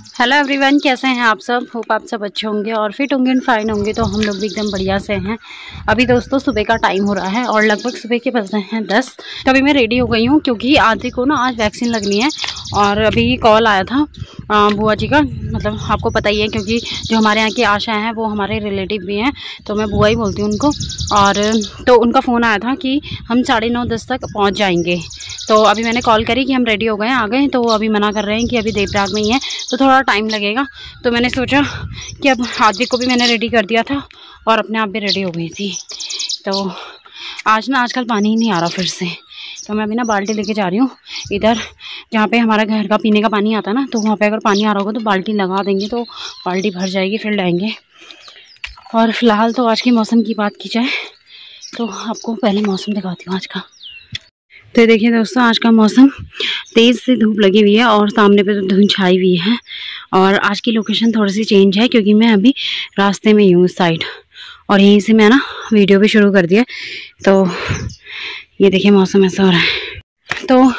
Hello everyone, कैसे हैं आप सब। होप आप सब अच्छे होंगे और फिट होंगे एंड फाइन होंगे। तो हम लोग भी एकदम बढ़िया से हैं। अभी दोस्तों सुबह का टाइम हो रहा है और लगभग सुबह के बज रहे हैं 10। तभी मैं रेडी हो गई हूँ क्योंकि आदि को ना आज वैक्सीन लगनी है। और अभी कॉल आया था बुआ जी का, मतलब आपको पता ही है क्योंकि जो हमारे यहाँ की आशा हैं वो हमारे रिलेटिव भी हैं, तो मैं बुआ ही बोलती हूँ उनको। और तो उनका फ़ोन आया था कि हम 9:30-10 तक पहुँच जाएंगे। तो अभी मैंने कॉल करी कि हम रेडी हो गए आ गए, तो वो अभी मना कर रहे हैं कि अभी देवराग में ही है तो थोड़ा टाइम लगेगा। तो मैंने सोचा कि अब आदि को भी मैंने रेडी कर दिया था और अपने आप भी रेडी हो गई थी। तो आजकल पानी ही नहीं आ रहा फिर से, तो मैं अभी ना बाल्टी लेके जा रही हूँ इधर जहाँ पे हमारा घर का पीने का पानी आता है ना, तो वहाँ पे अगर पानी आ रहा होगा तो बाल्टी लगा देंगे तो बाल्टी भर जाएगी, फिर लाएंगे। और फिलहाल तो आज के मौसम की बात की जाए तो आपको पहले मौसम दिखाती हूँ आज का। तो देखिए दोस्तों, आज का मौसम तेज़ से धूप लगी हुई है और सामने पे तो धुंध छाई हुई है। और आज की लोकेशन थोड़ी सी चेंज है क्योंकि मैं अभी रास्ते में ही हूँ उस साइड, और यहीं से मैं ना वीडियो भी शुरू कर दिया। तो ये देखिए मौसम ऐसा हो रहा है। तो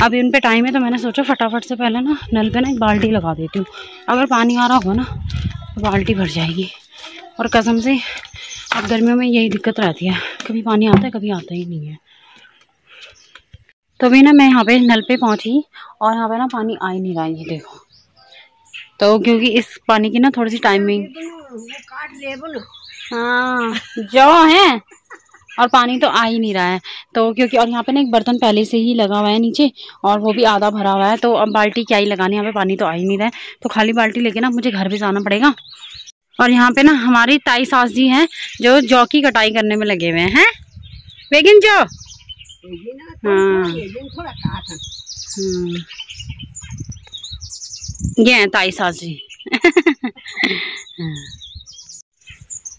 अभी उन पे टाइम है तो मैंने सोचा फटाफट से पहले ना नल पे ना एक बाल्टी लगा देती हूँ। अगर पानी आ रहा होगा ना तो बाल्टी भर जाएगी। और कसम से अब गर्मियों में यही दिक्कत रहती है, कभी पानी आता है कभी आता ही नहीं है। तो अभी ना मैं यहाँ पे नल पे पहुँची और यहाँ पे ना पानी आ ही नहीं रहा है, ये देखो। तो क्योंकि इस पानी की ना थोड़ी सी टाइमिंग, हाँ जो है, और पानी तो आ ही नहीं रहा है। तो क्योंकि और यहाँ पे ना एक बर्तन पहले से ही लगा हुआ है नीचे और वो भी आधा भरा हुआ है, तो अब बाल्टी क्या ही लगानी, यहाँ पे पानी तो आ ही नहीं रहा है। तो खाली बाल्टी लेके ना मुझे घर भी जाना पड़ेगा। और यहाँ पे ना हमारी ताई सास जी हैं जो जौ की कटाई करने में लगे हुए हैं। बेगिन जो हाँ ये है ताई सास जी।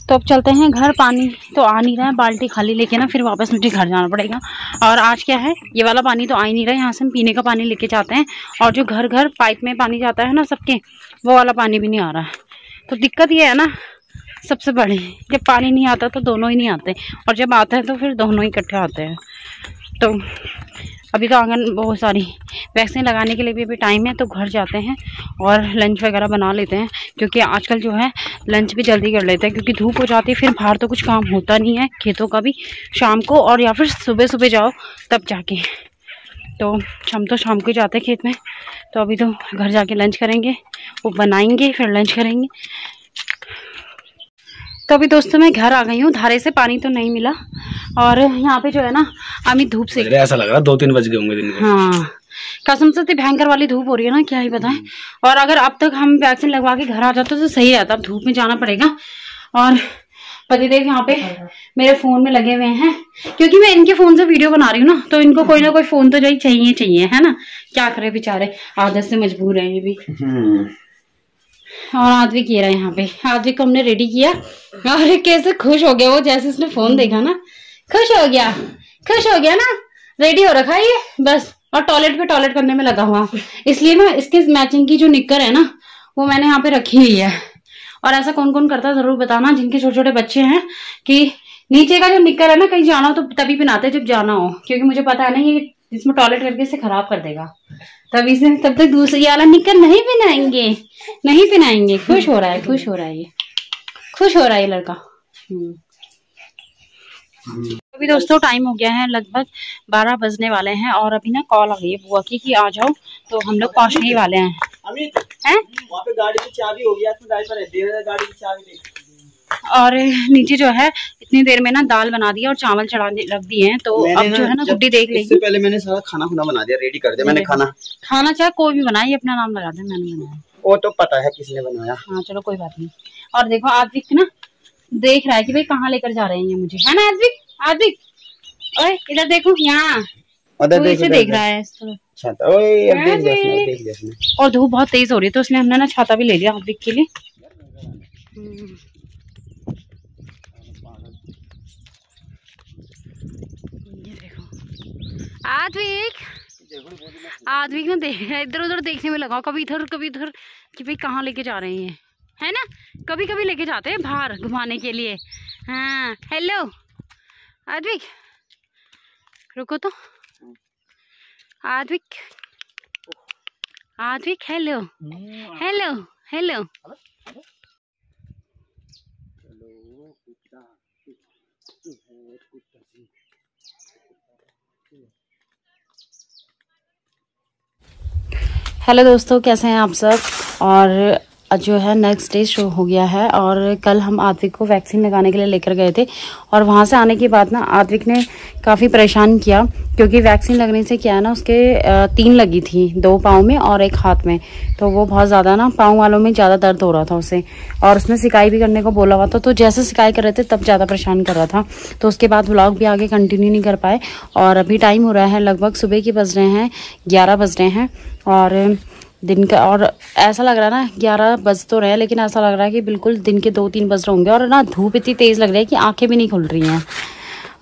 तो अब चलते हैं घर। पानी तो आ नहीं रहा है, बाल्टी खाली लेके ना फिर वापस मुझे घर जाना पड़ेगा। और आज क्या है, ये वाला पानी तो आ ही नहीं रहा है। यहाँ से हम पीने का पानी लेके जाते हैं और जो घर घर पाइप में पानी जाता है ना सबके, वो वाला पानी भी नहीं आ रहा है। तो दिक्कत ये है ना सबसे बड़ी, जब पानी नहीं आता तो दोनों ही नहीं आते, और जब आता है तो फिर दोनों ही इकट्ठे आते हैं। तो अभी तो आंगन बहुत सारी वैक्सीन लगाने के लिए भी अभी टाइम है, तो घर जाते हैं और लंच वगैरह बना लेते हैं। क्योंकि आजकल जो है लंच भी जल्दी कर लेते हैं क्योंकि धूप हो जाती है, फिर बाहर तो कुछ काम होता नहीं है खेतों का भी शाम को, और या फिर सुबह सुबह जाओ तब जाके। तो हम तो शाम को ही जाते हैं खेत में। तो अभी तो घर जाके लंच करेंगे, वो बनाएंगे फिर लंच करेंगे। तो अभी दोस्तों मैं घर आ गई हूँ। धारे से पानी तो नहीं मिला और यहाँ पे जो है ना अभी धूप से ऐसा लग रहा है 2-3 बज गए होंगे दिन में। हाँ कसम से भयंकर वाली धूप हो रही है ना, क्या ही बताएं। और अगर अब तक हम वैक्सीन लगवा के घर आ जाते तो सही रहता, अब धूप में जाना पड़ेगा। और पतिदेव यहाँ पे मेरे फोन में लगे हुए हैं क्योंकि मैं इनके फोन से वीडियो बना रही हूँ ना, तो इनको कोई ना कोई फोन तो चाहिए है ना। क्या करे बेचारे, आदत से मजबूर है ये भी। और आदविक ये रहा है यहाँ पे। आदविक को हमने रेडी किया और कैसे खुश हो गया वो, जैसे उसने फोन देखा ना खुश हो गया ना। रेडी हो रखा है ये बस, और टॉयलेट करने में लगा हुआ। इसलिए ना इसके मैचिंग की जो निक्कर है ना वो मैंने यहाँ पे रखी हुई है। और ऐसा कौन कौन करता है जरूर बताना जिनके छोटे छोटे बच्चे हैं, कि नीचे का जो निक्कर है ना कहीं जाना हो तो तभी पहनाते जब जाना हो, क्योंकि मुझे पता है ना ये इसमें टॉयलेट करके इसे खराब कर देगा। तब तक दूसरी वाला निक्कर नहीं पहनाएंगे। खुश हो रहा है ये लड़का। अभी दोस्तों टाइम हो गया है, लगभग 12 बजने वाले हैं और अभी ना कॉल आ गई है बुआ की कि आ जाओ, तो हम लोग पहुंचने ही वाले हैं। वहाँ पे गाड़ी की चाबी हो गया, गाड़ी की चाबी। और नीचे जो है इतनी देर में ना दाल बना दी और चावल चढ़ा रख दिए हैं। तो अब जो है ना गुड्डी देख लेगी। इससे पहले मैंने सारा खाना बना दिया, रेडी कर दिया मैंने। खाना चाहे कोई भी बनाए, अपना नाम लगा दे, मैंने बनाया। वो तो पता है किसने बनाया। हाँ चलो कोई बात नहीं। और देखो आदविक ना देख रहा है कि भाई कहाँ लेकर जा रहे हैं मुझे, है ना आदविक ओए इधर देखो, यहाँ इसे देख रहा है। और धूप बहुत तेज हो रही है तो इसलिए हमने ना छाता भी ले लिया आदविक के लिए। ये देखो आदविक ना देख इधर उधर देखने में लगा, कभी इधर कि भाई कहाँ लेके जा रहे हैं, है ना। कभी कभी लेके जाते हैं बाहर घुमाने के लिए। हाँ हेलो आदविक, रुको तो Aadvik, Advik hello hello hello. Hello दोस्तों, कैसे हैं आप सब। और जो है नेक्स्ट डे शो हो गया है और कल हम आद्विक को वैक्सीन लगाने के लिए लेकर गए थे और वहाँ से आने के बाद ना आद्विक ने काफ़ी परेशान किया क्योंकि वैक्सीन लगने से क्या है ना उसके 3 लगी थी, 2 पाँव में और 1 हाथ में। तो वो बहुत ज़्यादा ना पाँव वालों में ज़्यादा दर्द हो रहा था उसे और उसने सिकाई भी करने को बोला हुआ था। तो जैसे सिकाई कर रहे थे तब ज़्यादा परेशान कर रहा था। तो उसके बाद व्लॉग भी आगे कंटिन्यू नहीं कर पाए और अभी टाइम हो रहा है लगभग सुबह के बज रहे हैं 11 बज रहे हैं और दिन का। और ऐसा लग रहा है ना 11 बज तो रहे हैं लेकिन ऐसा लग रहा है कि बिल्कुल दिन के 2-3 बज रहे होंगे। और ना धूप इतनी तेज़ लग रही है कि आंखें भी नहीं खुल रही हैं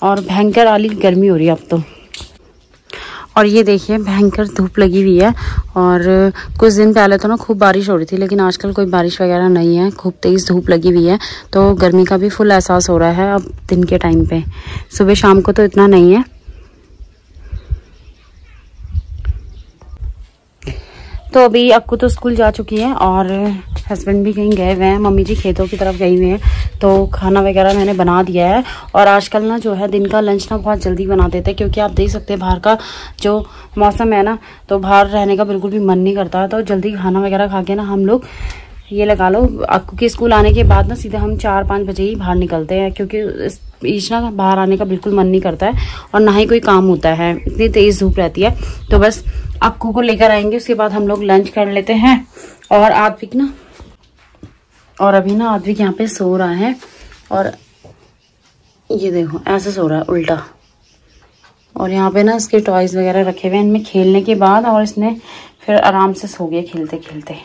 और भयंकर वाली गर्मी हो रही है अब तो। और ये देखिए भयंकर धूप लगी हुई है और कुछ दिन पहले तो ना खूब बारिश हो रही थी लेकिन आजकल कोई बारिश वगैरह नहीं है, खूब तेज़ धूप लगी हुई है। तो गर्मी का भी फुल एहसास हो रहा है अब दिन के टाइम पे। सुबह शाम को तो इतना नहीं है। तो अभी अक्कू तो स्कूल जा चुकी है और हस्बैंड भी कहीं गए हुए हैं, मम्मी जी खेतों की तरफ गई हुई हैं। तो खाना वगैरह मैंने बना दिया है और आजकल ना जो है दिन का लंच ना बहुत जल्दी बना देते हैं क्योंकि आप देख सकते हैं बाहर का जो मौसम है ना, तो बाहर रहने का बिल्कुल भी मन नहीं करता है। तो जल्दी खाना वगैरह खा के ना हम लोग ये लगा लो अक्कू के स्कूल आने के बाद ना सीधे हम 4-5 बजे ही बाहर निकलते हैं क्योंकि इस बीच ना बाहर आने का बिल्कुल मन नहीं करता है और ना ही कोई काम होता है, इतनी तेज़ धूप रहती है। तो बस अक्कू को लेकर आएंगे, उसके बाद हम लोग लंच कर लेते हैं। और आद्विक ना अभी ना आद्विक यहाँ पे सो रहा है और ये देखो ऐसे सो रहा है उल्टा। और यहाँ पे ना इसके टॉयज वगैरह रखे हुए हैं इनमें खेलने के बाद और इसने फिर आराम से सो गया खेलते खेलते।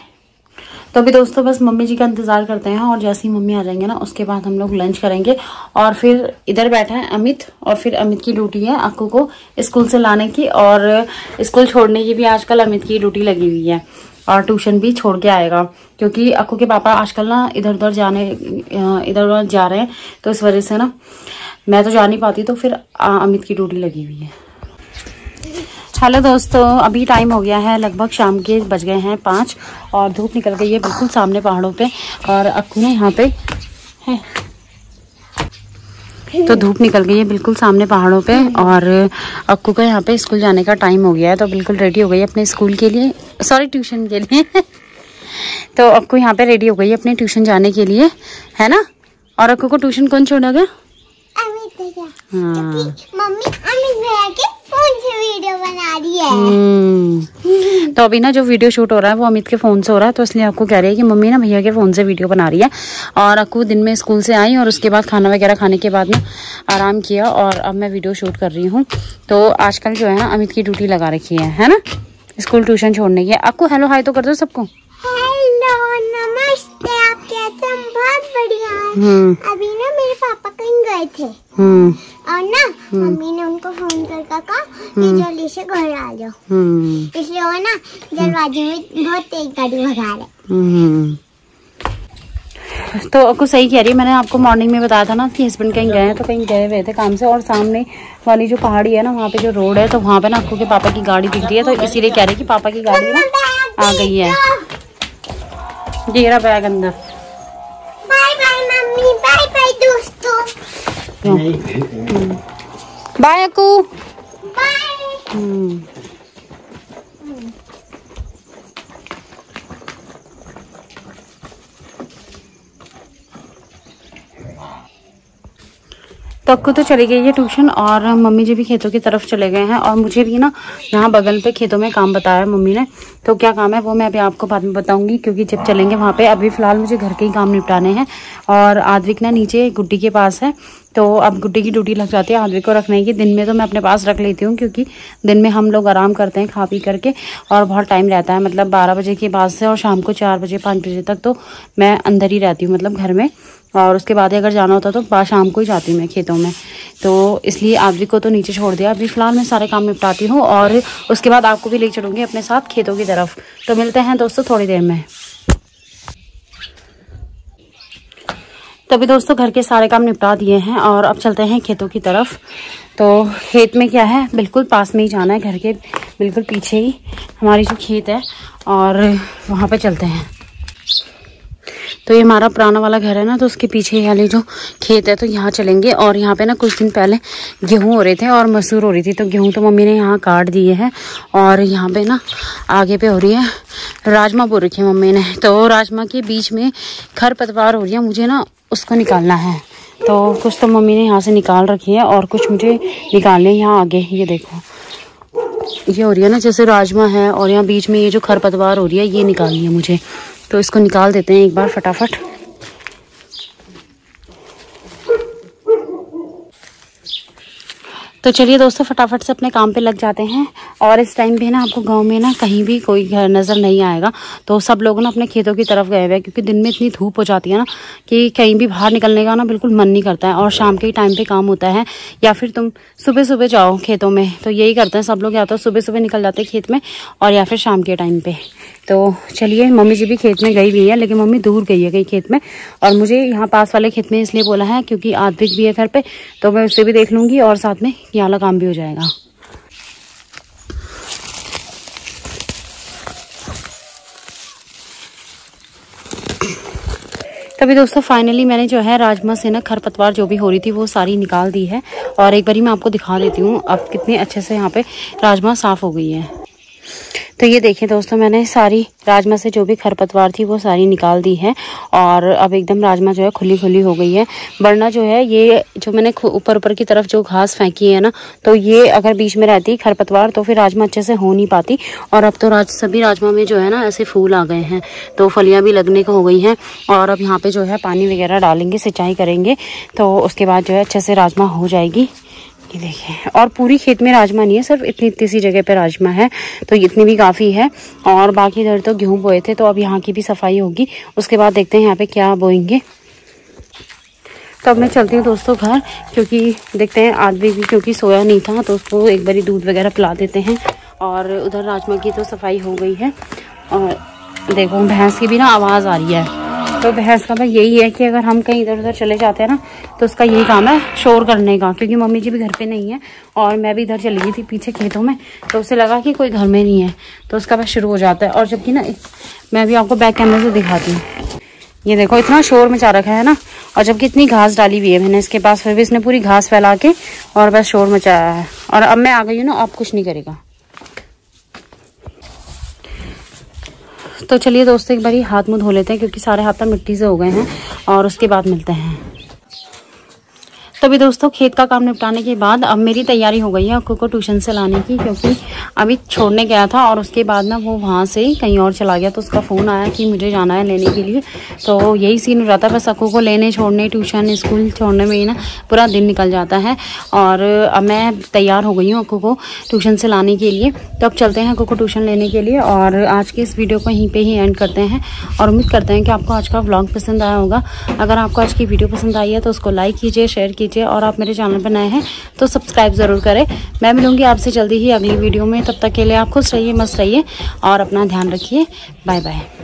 तो अभी दोस्तों बस मम्मी जी का इंतजार करते हैं और जैसे ही मम्मी आ जाएंगे ना उसके बाद हम लोग लंच करेंगे। और फिर इधर बैठा है अमित और फिर अमित की ड्यूटी है अक्कू को स्कूल से लाने की और स्कूल छोड़ने की भी आजकल अमित की ड्यूटी लगी हुई है और ट्यूशन भी छोड़ के आएगा क्योंकि अक्कू के पापा आजकल ना इधर उधर जा रहे हैं। तो इस वजह से ना मैं तो जा नहीं पाती, तो फिर अमित की ड्यूटी लगी हुई है। हेलो दोस्तों, अभी टाइम हो गया है लगभग शाम के बज गए हैं 5 और धूप निकल गई है बिल्कुल सामने पहाड़ों पे और अक्कू ना यहाँ पे है। तो धूप निकल गई है बिल्कुल सामने पहाड़ों पे और अक्कू का यहाँ पे स्कूल जाने का टाइम हो गया है। तो बिल्कुल रेडी हो गई है अपने स्कूल के लिए, सॉरी ट्यूशन के लिए। तो अक्कू यहाँ पे रेडी हो गई है अपने ट्यूशन जाने के लिए, है ना। और अक्कू को ट्यूशन कौन छोड़ेगा? हाँ। मम्मी अमित भैया के फोन से वीडियो बना रही है। तो अभी ना जो वीडियो शूट हो रहा है वो अमित के फोन से हो रहा है। तो इसलिए अक्कू कह रही है कि मम्मी ना भैया के फोन से वीडियो बना रही है। और अक्कू दिन में स्कूल से आई और उसके बाद खाना वगैरह खाने के बाद ना आराम किया और अब मैं वीडियो शूट कर रही हूँ। तो आजकल जो है ना अमित की ड्यूटी लगा रखी है ना, स्कूल ट्यूशन छोड़ने की। अक्कू हेलो हाय तो कर दो सबको। हेलो नमस्ते, आप कैसे? हम बहुत बढ़िया हैं। अभी ना मेरे पापा कहीं गए थे और ना मम्मी ने उनको फोन कर कहा कि जल्दी से घर आ जाओ, इसलिए वो ना दरवाजे में बहुत तेज गाड़ी भगा रहे। तो अक्कू सही कह रही है, मैंने आपको मॉर्निंग में बताया था ना कि हस्बैंड कहीं गए हैं, तो कहीं गए हुए थे काम से। और सामने वाली जो पहाड़ी है ना वहाँ पे जो रोड है तो वहाँ पे ना अक्कू के पापा की गाड़ी दिख रही है। तो इसीलिए कह रही है कि पापा की गाड़ी ना आ गई है। ये रहा बैग अंदर। बाय बाय मम्मी, बाय बाय दोस्तों, बाय अक्कू, बाय। तो अक्कू तो चली गई है ट्यूशन और मम्मी जी भी खेतों की तरफ चले गए हैं। और मुझे भी ना यहाँ बगल पे खेतों में काम बताया मम्मी ने। तो क्या काम है वो मैं अभी आपको बाद में बताऊंगी क्योंकि जब चलेंगे वहाँ पे। अभी फिलहाल मुझे घर के ही काम निपटाने हैं। और आद्विक ना नीचे गुड्डी के पास है, तो अब गुड्डी की ड्यूटी लग जाती है आद्विक को रखने की। दिन में तो मैं अपने पास रख लेती हूँ क्योंकि दिन में हम लोग आराम करते हैं खा पी करके और बहुत टाइम रहता है, मतलब 12 बजे के बाद से और शाम को 4 बजे 5 बजे तक तो मैं अंदर ही रहती हूँ, मतलब घर में। और उसके बाद अगर जाना होता तो शाम को ही जाती हूँ मैं खेतों में। तो इसलिए आद्विक को तो नीचे छोड़ दिया। अभी फिलहाल मैं सारे काम निपटाती हूँ और उसके बाद आपको भी ले चलूँगी अपने साथ खेतों की तरफ। तो मिलते हैं दोस्तों थोड़ी देर में। तभी दोस्तों घर के सारे काम निपटा दिए हैं और अब चलते हैं खेतों की तरफ। तो खेत में क्या है, बिल्कुल पास में ही जाना है घर के, बिल्कुल पीछे ही हमारी जो खेत है और वहाँ पे चलते हैं। तो ये हमारा पुराना वाला घर है ना, तो उसके पीछे वाले जो खेत है तो यहाँ चलेंगे। और यहाँ पे ना कुछ दिन पहले गेहूँ हो रहे थे और मसूर हो रही थी, तो गेहूँ तो मम्मी ने यहाँ काट दिए हैं। और यहाँ पे ना आगे पे हो रही है राजमा बो रखी है मम्मी ने। तो राजमा के बीच में खरपतवार हो रही है, मुझे ना उसको निकालना है। तो कुछ तो मम्मी ने यहाँ से निकाल रखी है और कुछ मुझे निकालने यहाँ आगे। ये देखो ये हो रही है ना जैसे राजमा है, और यहाँ बीच में ये जो खरपतवार हो रही है ये निकालनी है मुझे। तो इसको निकाल देते हैं एक बार फटाफट। तो चलिए दोस्तों फटाफट से अपने काम पे लग जाते हैं। और इस टाइम पे ना आपको गांव में ना कहीं भी कोई घर नज़र नहीं आएगा, तो सब लोग ना अपने खेतों की तरफ गए हुए हैं, क्योंकि दिन में इतनी धूप हो जाती है ना कि कहीं भी बाहर निकलने का ना बिल्कुल मन नहीं करता है। और शाम के टाइम पे काम होता है, या फिर तुम सुबह सुबह जाओ खेतों में, तो यही करते हैं सब लोग, या तो सुबह सुबह निकल जाते हैं खेत में और या फिर शाम के टाइम पे। तो चलिए मम्मी जी भी खेत में गई हुई है, लेकिन मम्मी दूर गई है कहीं खेत में, और मुझे यहाँ पास वाले खेत में इसलिए बोला है क्योंकि आद्विक भी है घर पे, तो मैं उसे भी देख लूँगी और साथ में ये वाला काम भी हो जाएगा। तभी दोस्तों फाइनली मैंने जो है राजमा से ना खरपतवार जो भी हो रही थी वो सारी निकाल दी है। और एक बारी मैं आपको दिखा देती हूँ अब कितने अच्छे से यहाँ पे राजमा साफ हो गई है। तो ये देखिए दोस्तों मैंने सारी राजमा से जो भी खरपतवार थी वो सारी निकाल दी है, और अब एकदम राजमा जो है खुली खुली हो गई है। वरना जो है ये जो मैंने ऊपर ऊपर की तरफ जो घास फेंकी है ना, तो ये अगर बीच में रहती खरपतवार तो फिर राजमा अच्छे से हो नहीं पाती। और अब तो सभी राजमा में जो है ना ऐसे फूल आ गए हैं, तो फलियाँ भी लगने को हो गई हैं। और अब यहाँ पे जो है पानी वगैरह डालेंगे, सिंचाई करेंगे, तो उसके बाद जो है अच्छे से राजमा हो जाएगी। ये देखिए, और पूरी खेत में राजमा नहीं है, सिर्फ इतनी सी जगह पे राजमा है, तो इतनी भी काफ़ी है। और बाकी इधर तो गेहूँ बोए थे, तो अब यहाँ की भी सफाई होगी, उसके बाद देखते हैं यहाँ पे क्या बोएंगे। तो अब मैं चलती हूँ दोस्तों घर, क्योंकि देखते हैं आदमी भी क्योंकि सोया नहीं था, तो उसको एक बारी दूध वगैरह पिला देते हैं। और उधर राजमा की तो सफाई हो गई है। और देखो भैंस की भी ना आवाज़ आ रही है, तो भैंस का भाई यही है कि अगर हम कहीं इधर उधर चले जाते हैं ना, तो उसका यही काम है शोर करने का। क्योंकि मम्मी जी भी घर पे नहीं है और मैं भी इधर चली गई थी पीछे खेतों में, तो उसे लगा कि कोई घर में नहीं है, तो उसका बस शुरू हो जाता है। और जबकि ना मैं भी आपको बैक कैमरे से दिखाती हूँ, ये देखो इतना शोर मचा रखा है ना, और जबकि इतनी घास डाली हुई है मैंने इसके पास, फिर भी इसने पूरी घास फैला के और बस शोर मचाया है। और अब मैं आ गई हूँ ना, अब कुछ नहीं करेगा। तो चलिए दोस्तों एक बारी हाथ मुंह धो लेते हैं, क्योंकि सारे हाथ मिट्टी से हो गए हैं, और उसके बाद मिलते हैं। तभी दोस्तों खेत का काम निपटाने के बाद अब मेरी तैयारी हो गई है अक्कू को ट्यूशन से लाने की, क्योंकि अभी छोड़ने गया था और उसके बाद ना वो वहाँ से कहीं और चला गया, तो उसका फ़ोन आया कि मुझे जाना है लेने के लिए। तो यही सीन हो जाता है, बस अक्कू को लेने छोड़ने ट्यूशन स्कूल छोड़ने में ही ना पूरा दिन निकल जाता है। और अब मैं तैयार हो गई हूँ अक्कू को ट्यूशन से लाने के लिए, तो अब चलते हैं अक्कू को ट्यूशन लेने के लिए। और आज की इस वीडियो को यहीं पर ही एंड करते हैं, और उम्मीद करते हैं कि आपको आज का व्लॉग पसंद आया होगा। अगर आपको आज की वीडियो पसंद आई है तो उसको लाइक कीजिए, शेयर कीजिए, और आप मेरे चैनल पर नए हैं तो सब्सक्राइब ज़रूर करें। मैं मिलूंगी आपसे जल्दी ही अगली वीडियो में, तब तक के लिए आप खुश रहिए, मस्त रहिए और अपना ध्यान रखिए। Bye bye.